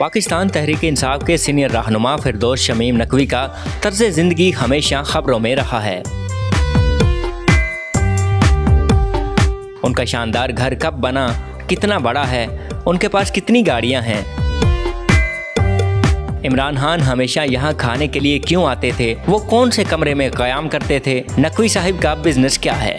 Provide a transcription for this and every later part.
पाकिस्तान तहरीक इंसाफ के सीनियर रहनुमा फिरदौस शमीम नकवी का तर्ज ज़िंदगी हमेशा खबरों में रहा है। उनका शानदार घर कब बना, कितना बड़ा है, उनके पास कितनी गाड़ियां हैं, इमरान खान हमेशा यहाँ खाने के लिए क्यों आते थे, वो कौन से कमरे में क़याम करते थे, नकवी साहिब का बिजनेस क्या है।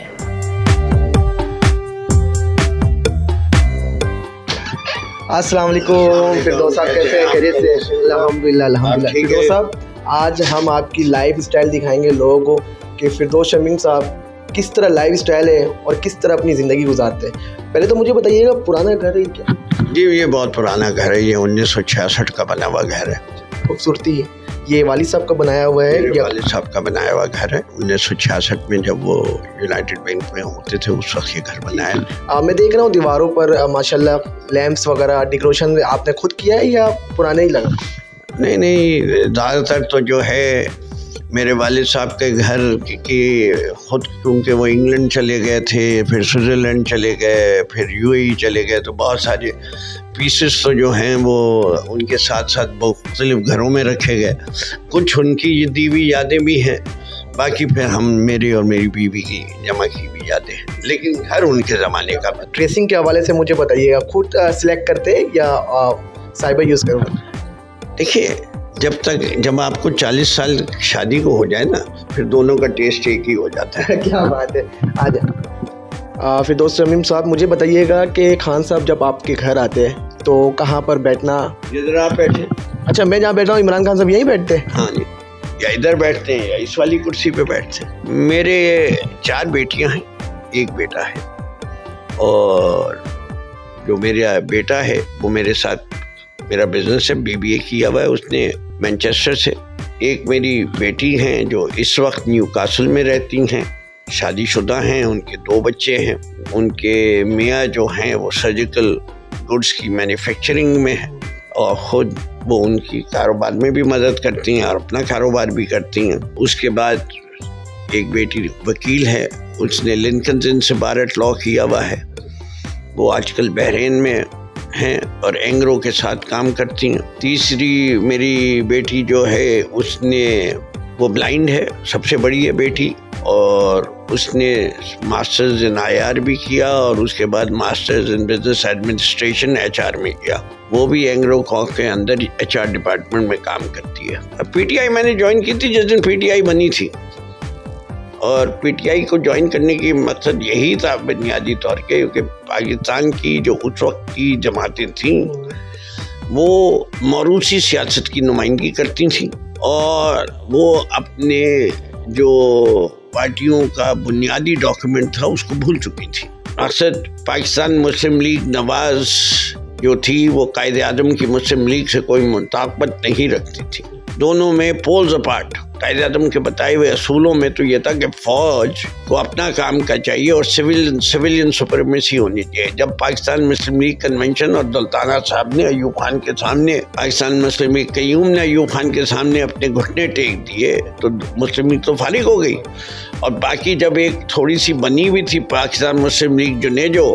अस्सलाम वालेकुम फिरदौस साहब, कैसे हैं? खैरियत से? अल्हम्दुलिल्लाह अल्हम्दुलिल्लाह। फिरदौस साहब, आज हम आपकी लाइफ स्टाइल दिखाएंगे लोगों को कि फिरदौस शमीम साहब किस तरह लाइफ स्टाइल है और किस तरह अपनी ज़िंदगी गुजारते हैं। पहले तो मुझे बताइएगा, पुराना घर है क्या? जी, ये बहुत पुराना घर है। ये 1966 का बना हुआ घर है। खूबसूरती है। ये वालिद साहब का बनाया हुआ है? मेरे वालिद साहब का बनाया हुआ घर है। 1966 में जब वो यूनाइटेड बैंक में होते थे उस वक्त ये घर बनाया। मैं देख रहा हूँ दीवारों पर माशाल्लाह लैंप्स वगैरह डेकोरेशन आपने खुद किया है या पुराने ही लगा? नहीं, ज़्यादातर तो जो है मेरे वालिद साहब के घर की खुद, क्योंकि वो इंग्लैंड चले गए थे, फिर स्विट्ज़रलैंड चले गए, फिर यूएई चले गए, तो बहुत सारे पीसेस तो जो हैं वो उनके साथ साथ मुख्तलिफ घरों में रखे गए। कुछ उनकी दी हुई यादें भी हैं, बाकी फिर हम मेरी और मेरी बीवी की जमा की भी यादें हैं, लेकिन घर उनके ज़माने का। ड्रेसिंग के हवाले से मुझे बताइएगा, खुद सिलेक्ट करते हैं या साइबर यूज़ करूँ? देखिए, जब आपको 40 साल शादी को हो जाए ना, फिर दोनों का टेस्ट एक ही हो जाता है। क्या बात है। आज फिरदौस शमीम साहब, मुझे बताइएगा कि खान साहब जब आपके घर आते हैं तो कहाँ पर बैठना? इधर आप बैठे। अच्छा, मैं जहाँ बैठ रहा हूँ इमरान खान साहब यहीं बैठते हैं? हाँ जी, या इधर बैठते हैं या इस वाली कुर्सी पे बैठते हैं। मेरे 4 बेटियां हैं, एक बेटा है, और जो मेरा बेटा है वो मेरे साथ मेरा बिजनेस है, BBA किया हुआ है उसने मैनचेस्टर से। एक मेरी बेटी हैं जो इस वक्त न्यूकासल में रहती हैं, शादीशुदा हैं, उनके 2 बच्चे हैं। उनके मियाँ जो हैं वो सर्जिकल गुड्स की मैन्युफैक्चरिंग में है और ख़ुद वो उनकी कारोबार में भी मदद करती हैं और अपना कारोबार भी करती हैं। उसके बाद एक बेटी वकील है, उसने लिंकन इन से बारट लॉ किया हुआ है, वो आजकल बहरीन में हैं और एंग्रो के साथ काम करती हैं। तीसरी मेरी बेटी जो है वो ब्लाइंड है, सबसे बड़ी है बेटी, और उसने मास्टर्स इन IR भी किया और उसके बाद masters in business administration HR में किया। वो भी एंग्रो कॉक के अंदर HR डिपार्टमेंट में काम करती है। अब PTI मैंने ज्वाइन की थी जिस दिन PTI बनी थी, और PTI को ज्वाइन करने की मकसद यही था बुनियादी तौर पे, क्योंकि पाकिस्तान की जो उस वक्त की जमातें थीं वो मौरूसी सियासत की नुमाइंदगी करती थीं और वो अपने जो पार्टियों का बुनियादी डॉक्यूमेंट था उसको भूल चुकी थी। मकसद पाकिस्तान मुस्लिम लीग नवाज जो थी वो कायदे आज़म की मुस्लिम लीग से कोई मुताबिकत नहीं रखती थी। दोनों में पोल्स अपार्ट। कायदे आज़म के बताए हुए असूलों में तो ये था कि फ़ौज को अपना काम का चाहिए और सिविलियन सुपरमेसी होनी चाहिए। जब पाकिस्तान मुस्लिम लीग कन्वेंशन और दौलताना साहब ने अयूब खान के सामने, पाकिस्तान मुस्लिम लीग क़य्यूम ने अयूब खान के सामने अपने घुटने टेक दिए तो मुस्लिम लीग तो फारिग हो गई, और बाकी जब एक थोड़ी सी बनी हुई थी पाकिस्तान मुस्लिम लीग जुनेजो,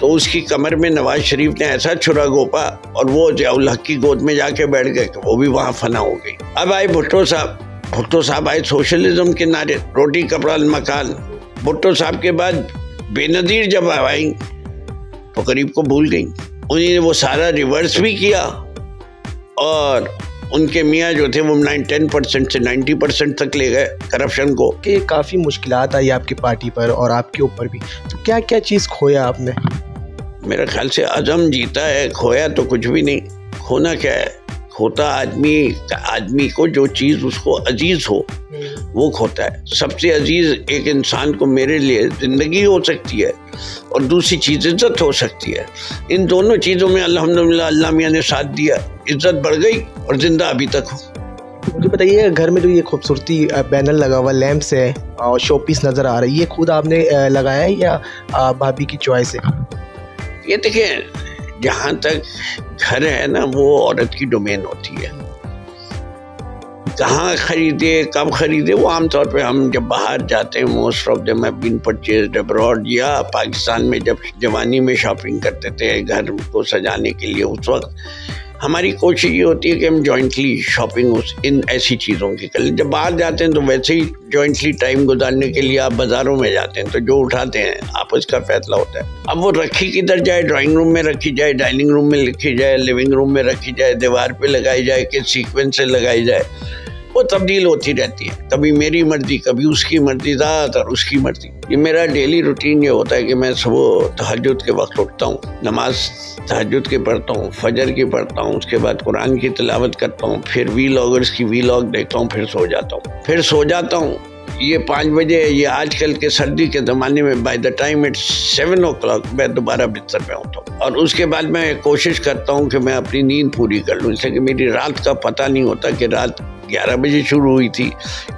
तो उसकी कमर में नवाज शरीफ ने ऐसा छुरा गोपा और वो ज़ियाउल हक की गोद में जाके बैठ गए कि वो भी वहाँ फना हो गई। अब आए भुट्टो साहब आए सोशलिज्म के नारे, रोटी कपड़ा मकान। भुट्टो साहब के बाद बेनज़ीर जब आई तो गरीब को भूल गई। उन्होंने वो सारा रिवर्स भी किया और उनके मियाँ जो थे वो 10% से 90% तक ले गए करप्शन को। कि काफ़ी मुश्किलात आई आपकी पार्टी पर और आपके ऊपर भी, तो क्या क्या चीज़ खोया आपने? मेरे ख्याल से अज़म जीता है, खोया तो कुछ भी नहीं। खोना क्या है? खोता आदमी को जो चीज़ उसको अजीज़ हो वो खोता है। सबसे अजीज़ एक इंसान को मेरे लिए ज़िंदगी हो सकती है और दूसरी चीज़ इज़्ज़त हो सकती है। इन दोनों चीज़ों में अल्हम्दुलिल्लाह अल्लाह मियाँ ने साथ दिया, इज़्ज़त बढ़ गई और ज़िंदा अभी तक हो। मुझे बताइए, घर में जो ये खूबसूरती बैनर लगा हुआ, लैंप्स है और शो पीस नज़र आ रहा है, ये खुद आपने लगाया है या भाभी की चॉइस है? ये देखिए, जहाँ तक घर है ना वो औरत की डोमेन होती है। कहाँ खरीदे, कब खरीदे, वो आमतौर पे हम जब बाहर जाते हैं, most of them have been purchased abroad, या पाकिस्तान में जब जवानी में शॉपिंग करते थे घर को सजाने के लिए, उस वक्त हमारी कोशिश ये होती है कि हम जॉइंटली शॉपिंग इन ऐसी चीज़ों की कर लें। जब बाहर जाते हैं तो वैसे ही जॉइंटली टाइम गुजारने के लिए आप बाज़ारों में जाते हैं तो जो उठाते हैं आपस का फैसला होता है। अब वो रखी किधर जाए, ड्राइंग रूम में रखी जाए, डाइनिंग रूम में रखी जाए, लिविंग रूम में रखी जाए, दीवार पे लगाई जाए, किस सीक्वेंस से लगाई जाए, वो तब्दील होती रहती है। कभी मेरी मर्जी, कभी उसकी मर्जी, ज़्यादातर उसकी मर्जी। ये मेरा डेली रूटीन ये होता है कि मैं सुबह तहज्जुद के वक्त उठता हूँ, नमाज तहज्जुद की पढ़ता हूँ, फजर की पढ़ता हूँ, उसके बाद कुरान की तिलावत करता हूँ, फिर वीलॉगर्स की वीलॉग देखता हूँ, फिर सो जाता हूँ। ये 5 बजे, ये आजकल के सर्दी के ज़माने में by the time it's 7 o'clock मैं दोबारा बिस्तर पे होता हूँ। और उसके बाद मैं कोशिश करता हूँ कि मैं अपनी नींद पूरी कर लूँ, इसलिए कि मेरी रात का पता नहीं होता कि रात 11 बजे शुरू हुई थी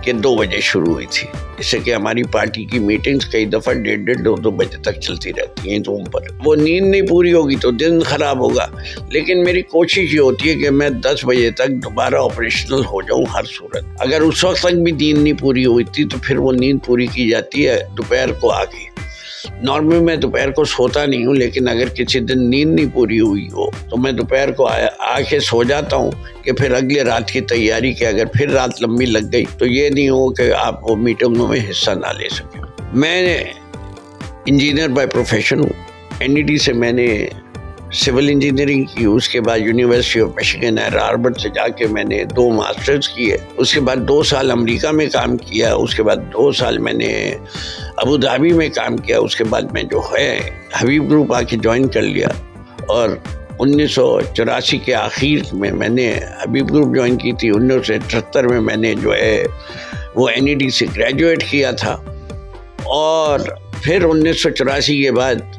कि 2 बजे शुरू हुई थी। इससे कि हमारी पार्टी की मीटिंग्स कई दफ़ा 1:30 2 बजे तक चलती रहती हैं रूम पर। वो नींद नहीं पूरी होगी तो दिन ख़राब होगा। लेकिन मेरी कोशिश ये होती है कि मैं 10 बजे तक दोबारा ऑपरेशनल हो जाऊँ हर सूरत। अगर उस वक्त तक भी नींद नहीं पूरी हुई थी तो फिर वो नींद पूरी की जाती है दोपहर को आके। नॉर्मली मैं दोपहर को सोता नहीं हूँ, लेकिन अगर किसी दिन नींद नहीं पूरी हुई हो तो मैं दोपहर को आके सो जाता हूँ कि फिर अगले रात की तैयारी के अगर फिर रात लंबी लग गई तो ये नहीं हो कि आप वो मीटिंगों में हिस्सा ना ले सकें। मैं इंजीनियर बाय प्रोफेशन हूँ। NED से मैंने सिविल इंजीनियरिंग की, उसके बाद university of Michigan Ann Arbor से जाके मैंने 2 मास्टर्स किए, उसके बाद 2 साल अमेरिका में काम किया, उसके बाद 2 साल मैंने अबू धाबी में काम किया, उसके बाद मैं जो है हबीब ग्रुप आके ज्वाइन कर लिया और 1984 के आखिर में मैंने हबीब ग्रुप ज्वाइन की थी। 1973 में मैंने जो है वो NED से ग्रेजुएट किया था और फिर 1984 के बाद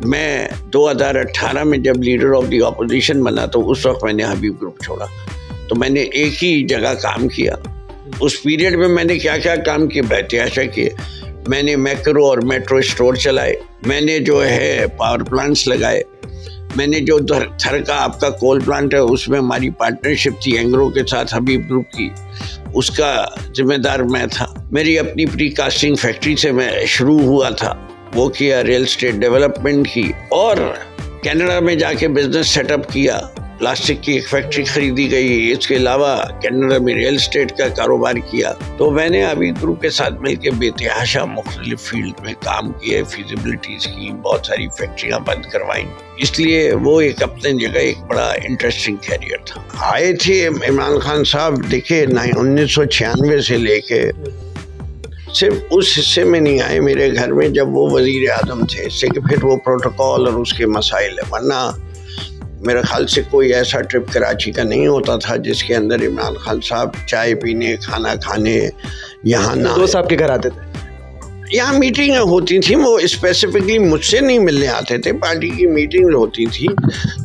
मैं 2018 में जब लीडर ऑफ द ऑपोजिशन बना तो उस वक्त मैंने हबीब ग्रुप छोड़ा। तो मैंने एक ही जगह काम किया। उस पीरियड में मैंने क्या क्या काम किए, बेहतयाशा किए। मैंने मैक्रो और मेट्रो स्टोर चलाए, मैंने जो है पावर प्लांट्स लगाए, मैंने जो थर का आपका कोल प्लांट है उसमें हमारी पार्टनरशिप थी एंग्रो के साथ हबीब ग्रुप की, उसका जिम्मेदार मैं था। मेरी अपनी प्री कास्टिंग फैक्ट्री से मैं शुरू हुआ था, वो किया, रियल एस्टेट डेवलपमेंट की और कनाडा में जाके बिजनेस सेटअप किया। प्लास्टिक की एक फैक्ट्री खरीदी गई। इसके अलावा कनाडा में रियल एस्टेट का कारोबार किया। तो मैंने अभी ग्रुप के साथ मिलकर बेतहाशा मुख्तलिफ फील्ड में काम किए, फिजिबिलिटीज की, बहुत सारी फैक्ट्रियां बंद करवाई। इसलिए वो एक अपने जगह एक बड़ा इंटरेस्टिंग कैरियर था। आए थे इमरान खान साहब, देखिए 1996 से लेके सिर्फ उस हिस्से में नहीं आए मेरे घर में जब वो वजीर आज़म थे, इससे कि फिर वो प्रोटोकॉल और उसके मसाइल है। वरना मेरे ख्याल से कोई ऐसा ट्रिप कराची का नहीं होता था जिसके अंदर इमरान खान साहब चाय पीने, खाना खाने यहाँ ना। दोस्त आपके घर आते थे? यहाँ मीटिंगें होती थी, वो स्पेसिफिकली मुझसे नहीं मिलने आते थे, पार्टी की मीटिंग होती थी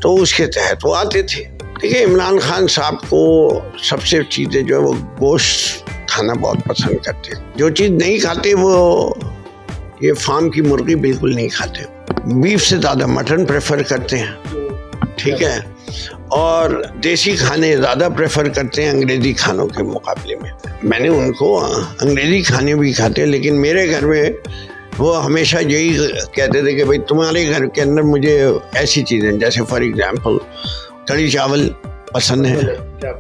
तो उसके तहत वो आते थे। देखिए इमरान खान साहब को सबसे चीज़ें जो है वो गोश्त खाना बहुत पसंद करते। जो चीज़ नहीं खाते वो ये फार्म की मुर्गी बिल्कुल नहीं खाते, बीफ से ज़्यादा मटन प्रेफर करते हैं, ठीक है, और देसी खाने ज़्यादा प्रेफर करते हैं अंग्रेज़ी खानों के मुकाबले में। मैंने उनको अंग्रेज़ी खाने भी खाते हैं, लेकिन मेरे घर में वो हमेशा यही कहते थे कि भाई तुम्हारे घर के अंदर मुझे ऐसी चीज़ें, जैसे फॉर एग्जांपल कढ़ी चावल पसंद है,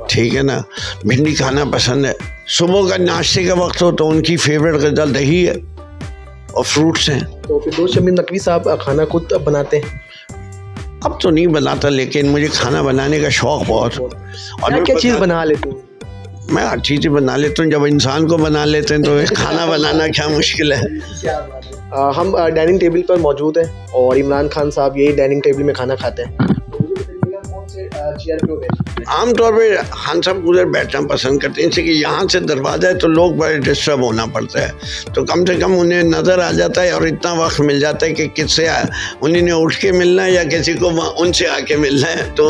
ठीक है ना, भिंडी खाना पसंद है। सुबह का नाश्ते का वक्त हो तो उनकी फेवरेट ग़िज़ा दही है और फ्रूट्स हैं। तो फिरदौस शमीम नकवी साहब खाना खुद बनाते हैं? अब तो नहीं बनाता, लेकिन मुझे खाना बनाने का शौक़ बहुत। और क्या चीज़ बना लेते हो? मैं हर चीज़ें बना लेता हूँ। जब इंसान को बना लेते हैं तो खाना बनाना क्या मुश्किल है। हम डाइनिंग टेबल पर मौजूद हैं और इमरान खान साहब यही डाइनिंग टेबल में खाना खाते हैं। आमतौर पे खान साहब उधर बैठना पसंद करते हैं, इसलिए कि यहाँ से दरवाज़ा है तो लोग बड़े डिस्टर्ब होना पड़ता है, तो कम से कम उन्हें नज़र आ जाता है और इतना वक्त मिल जाता है कि किससे उन्हें उठ के मिलना है या किसी को उनसे आके मिलना है। तो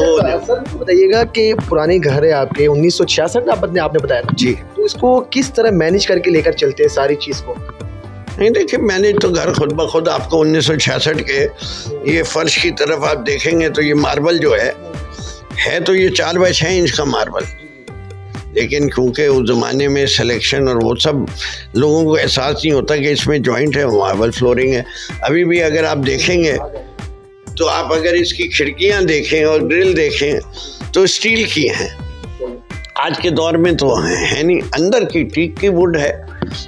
बताइएगा कि पुराने घर है आपके 1966 आपने बताया जी, तो इसको किस तरह मैनेज करके लेकर चलते हैं सारी चीज़ को? नहीं देखिए, मैंने तो घर खुद ब खुद आपको 1966 के ये फर्श की तरफ आप देखेंगे तो ये मार्बल जो है तो ये 4 बाय 6 इंच का मार्बल, लेकिन क्योंकि उस ज़माने में सिलेक्शन और वो सब लोगों को एहसास नहीं होता कि इसमें जॉइंट है, मार्बल फ्लोरिंग है। अभी भी अगर आप देखेंगे तो आप अगर इसकी खिड़कियां देखें और ग्रिल देखें तो स्टील की हैं। आज के दौर में तो है नहीं, अंदर की टीक की वुड है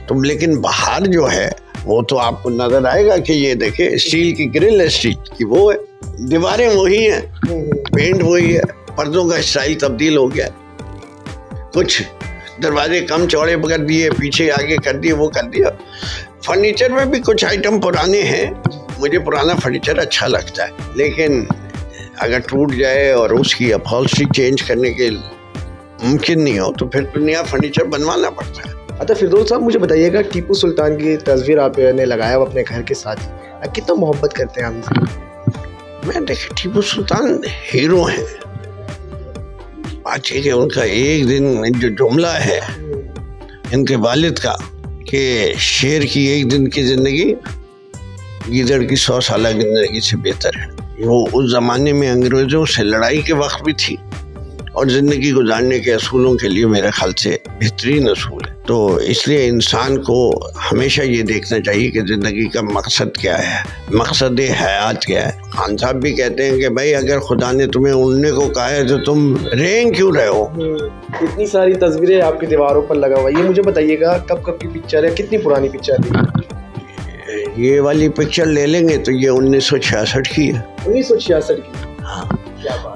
तो, लेकिन बाहर जो है वो तो आपको नजर आएगा कि ये देखिए स्टील की ग्रिल है, स्टील की वो है, दीवारें वही हैं, पेंट वही है, पर्दों का स्टाइल तब्दील हो गया, कुछ दरवाजे कम चौड़े कर दिए, पीछे आगे कर दिए, वो कर दिया। फर्नीचर में भी कुछ आइटम पुराने हैं, मुझे पुराना फर्नीचर अच्छा लगता है, लेकिन अगर टूट जाए और उसकी अपहॉल्स्ट्री चेंज करने के मुमकिन नहीं हो तो फिर तो नया फर्नीचर बनवाना पड़ता है। अच्छा फिरदौस साहब, मुझे बताइएगा टीपू सुल्तान की तस्वीर आपने लगाया हुआ अपने घर के साथ ही, कितना मोहब्बत करते हैं हमसे? मैं देखे टीपू सुल्तान हीरो हैं। बात है कि उनका एक दिन जो जुमला है इनके वालिद का कि शेर की एक दिन की जिंदगी गीदड़ की 100 साल जिंदगी से बेहतर है। वो उस जमाने में अंग्रेजों से लड़ाई के वक्त भी थी और ज़िंदगी गुजारने के असूलों के लिए मेरे ख्याल से बेहतरीन असूल है। तो इसलिए इंसान को हमेशा ये देखना चाहिए कि ज़िंदगी का मकसद क्या है, मकसद हयात क्या है। खान साहब भी कहते हैं कि भाई अगर खुदा ने तुम्हें उड़ने को कहा है तो तुम रेंग क्यों रहे हो। इतनी सारी तस्वीरें आपकी दीवारों पर लगा हुआ है, ये मुझे बताइएगा कब कब की पिक्चर है, कितनी पुरानी पिक्चर है? ये वाली पिक्चर ले लेंगे तो ये 1966 की है। 1966 की? हाँ।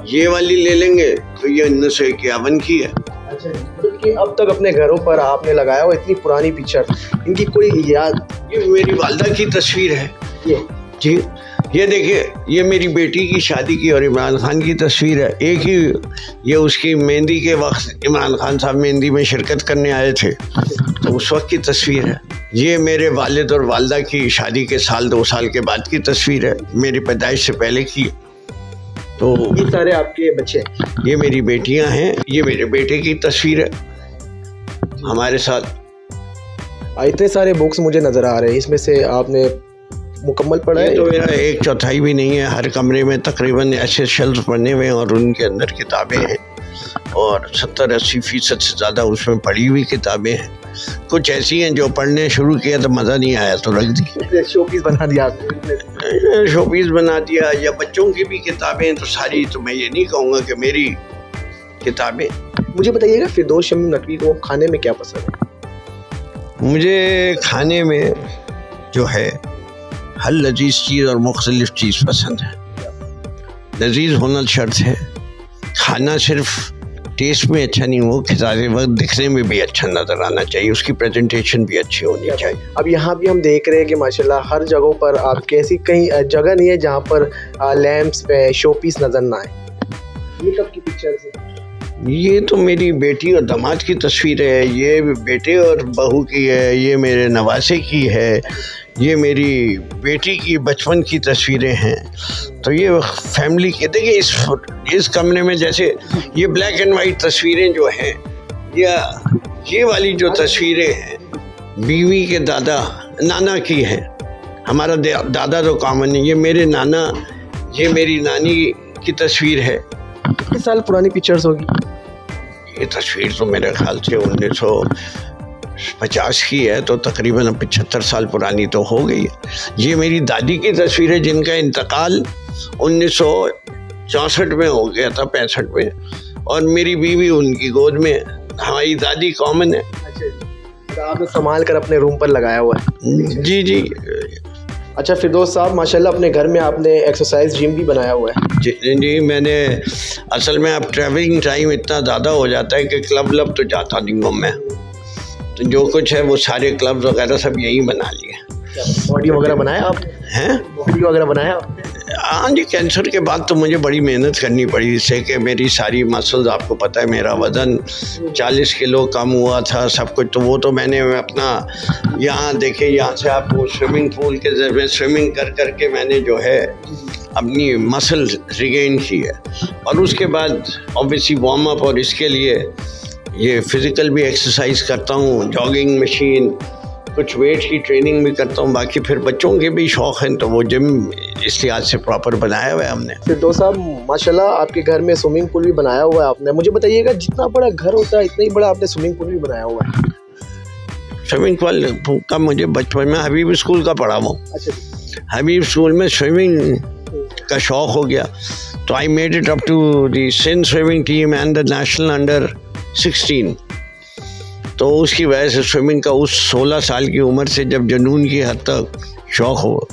ये वाली ले लेंगे तो ये 1951 की है। अच्छा, मतलब कि अब तक अपने घरों पर आपने लगाया हुआ इतनी पुरानी पिक्चर, इनकी कोई याद? ये मेरी वालदा की तस्वीर है ये जी, ये देखिए ये मेरी बेटी की शादी की और इमरान खान की तस्वीर है एक ही। ये उसकी मेहंदी के वक्त इमरान खान साहब मेहंदी में शिरकत करने आए थे तो उस वक्त की तस्वीर है। ये मेरे वालिद और वालदा की शादी के 1-2 साल के बाद की तस्वीर है, मेरी पैदाइश से पहले की। तो ये सारे आपके बच्चे? ये मेरी बेटियां हैं, ये मेरे बेटे की तस्वीर है हमारे साथ। इतने सारे बुक्स मुझे नज़र आ रहे हैं, इसमें से आपने मुकम्मल पढ़ा है? तो मेरा 1/4 भी नहीं है, हर कमरे में तकरीबन ऐसे शेल्फ बने हुए हैं और उनके अंदर किताबें हैं और 70-80% से ज़्यादा उसमें पढ़ी हुई किताबें हैं। कुछ ऐसी हैं जो पढ़ने शुरू किया तो मज़ा नहीं आया तो रख दी, शोपीस बना दिया आपने। शोपीस बना दिया। या बच्चों की भी किताबें तो सारी, तो मैं ये नहीं कहूँगा कि मेरी किताबें। मुझे बताइएगा फिरदौस शमीम नकवी को खाने में क्या पसंद है? मुझे खाने में जो है हर लजीज चीज़ और मुख्तलिफ चीज़ पसंद है। लजीज होना शर्त है, खाना सिर्फ टेस्ट में अच्छा नहीं हो, खिलाते वक्त दिखने में भी अच्छा नज़र आना चाहिए, उसकी प्रेजेंटेशन भी अच्छी होनी चाहिए। अब यहाँ भी हम देख रहे हैं कि माशाल्लाह हर जगहों पर आपके ऐसी कहीं जगह नहीं है जहाँ पर लैंप्स पे शोपीस नज़र ना आए। ये कब की पिक्चर है? ये तो मेरी बेटी और दामाद की तस्वीर है, ये बेटे और बहू की है, ये मेरे नवासे की है, ये मेरी बेटी की बचपन की तस्वीरें हैं। तो ये फैमिली के देखिए इस कमरे में जैसे ये ब्लैक एंड वाइट तस्वीरें जो हैं, या ये वाली जो तस्वीरें हैं बीवी के दादा नाना की हैं। हमारा दादा तो कॉमन है, ये मेरे नाना, ये मेरी नानी की तस्वीर है। कितने साल पुरानी पिक्चर्स होगी? ये तस्वीर तो मेरे ख्याल से 1950 की है, तो तकरीबन 75 साल पुरानी तो हो गई है। ये मेरी दादी की तस्वीर है जिनका इंतकाल 1964 में हो गया था, 65 में, और मेरी बीवी उनकी गोद में है। हमारी दादी कॉमन है। अच्छा, आपने संभाल कर अपने रूम पर लगाया हुआ है? जी जी। अच्छा फिरदौस साहब, माशाल्लाह अपने घर में आपने एक्सरसाइज जिम भी बनाया हुआ है? जी मैंने असल में अब ट्रैवलिंग टाइम इतना ज़्यादा हो जाता है कि क्लब तो जाता नहीं हूँ मैं, तो जो कुछ है वो सारे क्लब वगैरह सब यही बना लिए। बॉडी वगैरह बनाया आप? हैं? बॉडी वगैरह बनाया आप? हाँ जी, कैंसर के बाद तो मुझे बड़ी मेहनत करनी पड़ी, इससे कि मेरी सारी मसल्स, आपको पता है मेरा वज़न 40 किलो कम हुआ था, सब कुछ। तो वो तो मैंने अपना यहाँ देखे, यहाँ से आपको स्विमिंग पूल के जरिए स्विमिंग कर करके मैंने जो है अपनी मसल रिगेन की है। और उसके बाद ऑब्वियसली वार्म अप, और इसके लिए ये फिज़िकल भी एक्सरसाइज करता हूँ, जॉगिंग मशीन, कुछ वेट की ट्रेनिंग भी करता हूँ। बाकी फिर बच्चों के भी शौक़ हैं तो वो जिम इसलिए आज से प्रॉपर बनाया हुआ है हमने। फिरदौस साहब माशाल्लाह आपके घर में स्विमिंग पूल भी बनाया हुआ है आपने। मुझे बताइएगा जितना बड़ा घर होता है इतना ही बड़ा आपने स्विमिंग पूल भी बनाया हुआ है? स्विमिंग पूल का मुझे बचपन में हबीब स्कूल का पढ़ा हुआ। अच्छा। हबीब स्कूल में स्विमिंग का शौक़ हो गया तो I made it up to the Sindh swimming team and the national under 16। तो उसकी वजह से स्विमिंग का उस 16 साल की उम्र से जब जुनून की हद तक शौक़ हो,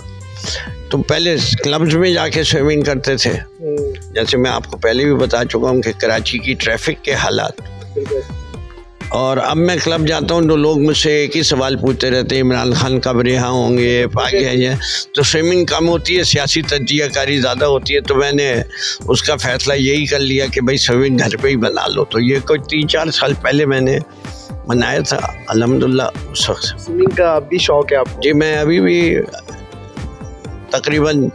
तो पहले क्लब्स में जाके स्विमिंग करते थे। जैसे मैं आपको पहले भी बता चुका हूँ कि कराची की ट्रैफिक के हालात, और अब मैं क्लब जाता हूँ तो लोग मुझसे एक ही सवाल पूछते रहते हैं, इमरान खान कब रिहा होंगे, पाके हैं। तो स्विमिंग कम होती है, सियासी तजियाकारी ज़्यादा होती है, तो मैंने उसका फ़ैसला यही कर लिया कि भाई स्विमिंग घर पे ही बना लो। तो ये कोई 3-4 साल पहले मैंने बनाया था, अल्हम्दुलिल्लाह उस वक्त। स्विमिंग का अब भी शौक है आपको? जी, मैं अभी भी तकरीबन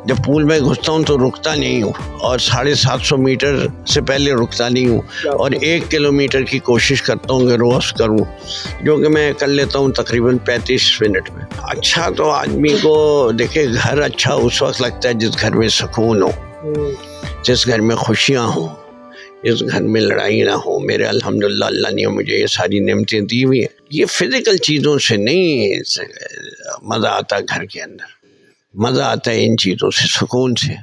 जब पूल में घुसता हूँ तो रुकता नहीं हूँ, और 750 मीटर से पहले रुकता नहीं हूँ, और 1 किलोमीटर की कोशिश करता हूँ कि रोज़ करूँ, जो कि मैं कर लेता हूँ तकरीबन 35 मिनट में। अच्छा तो आदमी को देखे, घर अच्छा उस वक्त लगता है जिस घर में सुकून हो, जिस घर में खुशियाँ हों, जिस घर में लड़ाई ना हो। मेरे अल्हम्दुलिल्लाह अल्लाह ने मुझे ये सारी नेमतें दी हुई हैं। ये फिज़िकल चीज़ों से नहीं मज़ा आता, घर के अंदर मज़ा आता है इन चीज़ों से, सुकून से।